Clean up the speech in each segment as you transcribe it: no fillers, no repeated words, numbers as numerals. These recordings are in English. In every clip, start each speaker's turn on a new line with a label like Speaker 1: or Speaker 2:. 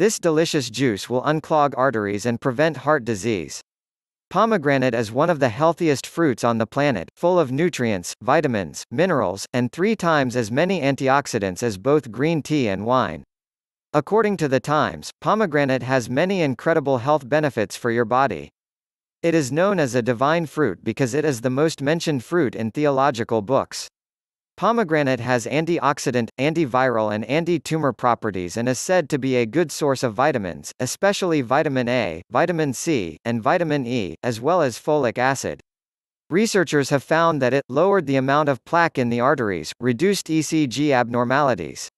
Speaker 1: This delicious juice will unclog arteries and prevent heart disease. Pomegranate is one of the healthiest fruits on the planet, full of nutrients, vitamins, minerals, and 3 times as many antioxidants as both green tea and wine. According to the Times, pomegranate has many incredible health benefits for your body. It is known as a divine fruit because it is the most mentioned fruit in theological books. Pomegranate has antioxidant, antiviral and anti-tumor properties and is said to be a good source of vitamins, especially vitamin A, vitamin C, and vitamin E, as well as folic acid. Researchers have found that it lowered the amount of plaque in the arteries, reduced ECG abnormalities,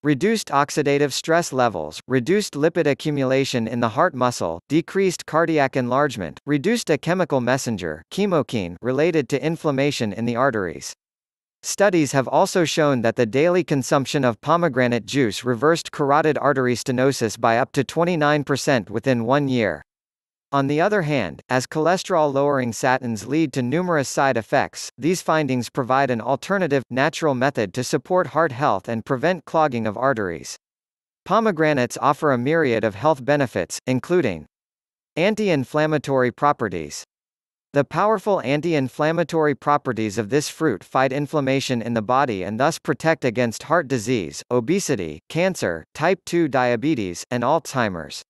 Speaker 1: reduced oxidative stress levels, reduced lipid accumulation in the heart muscle, decreased cardiac enlargement, reduced a chemical messenger, chemokine, related to inflammation in the arteries. Studies have also shown that the daily consumption of pomegranate juice reversed carotid artery stenosis by up to 29% within 1 year. On the other hand, as cholesterol-lowering statins lead to numerous side effects, these findings provide an alternative, natural method to support heart health and prevent clogging of arteries. Pomegranates offer a myriad of health benefits, including anti-inflammatory properties. The powerful anti-inflammatory properties of this fruit fight inflammation in the body and thus protect against heart disease, obesity, cancer, type 2 diabetes, and Alzheimer's.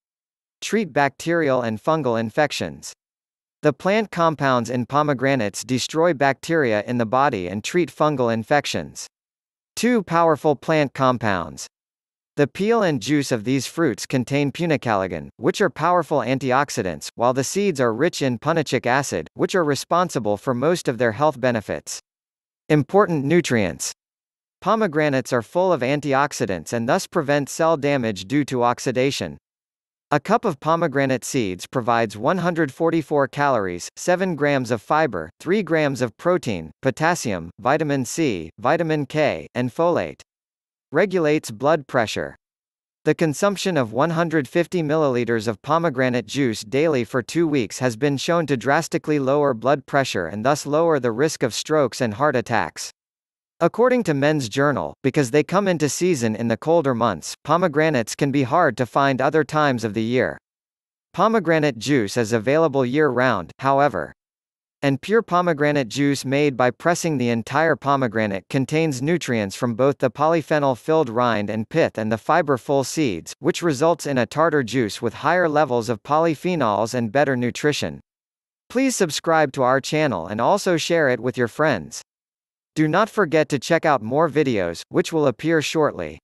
Speaker 1: Treat bacterial and fungal infections. The plant compounds in pomegranates destroy bacteria in the body and treat fungal infections. 2 powerful plant compounds. The peel and juice of these fruits contain punicalagin, which are powerful antioxidants, while the seeds are rich in punicic acid, which are responsible for most of their health benefits. Important nutrients. Pomegranates are full of antioxidants and thus prevent cell damage due to oxidation. A cup of pomegranate seeds provides 144 calories, 7 grams of fiber, 3 grams of protein, potassium, vitamin C, vitamin K, and folate. Regulates blood pressure. The consumption of 150 milliliters of pomegranate juice daily for 2 weeks has been shown to drastically lower blood pressure and thus lower the risk of strokes and heart attacks. According to Men's Journal, because they come into season in the colder months, pomegranates can be hard to find other times of the year. Pomegranate juice is available year-round, however. And pure pomegranate juice made by pressing the entire pomegranate contains nutrients from both the polyphenol-filled rind and pith and the fiber-full seeds, which results in a tartar juice with higher levels of polyphenols and better nutrition. Please subscribe to our channel and also share it with your friends. Do not forget to check out more videos, which will appear shortly.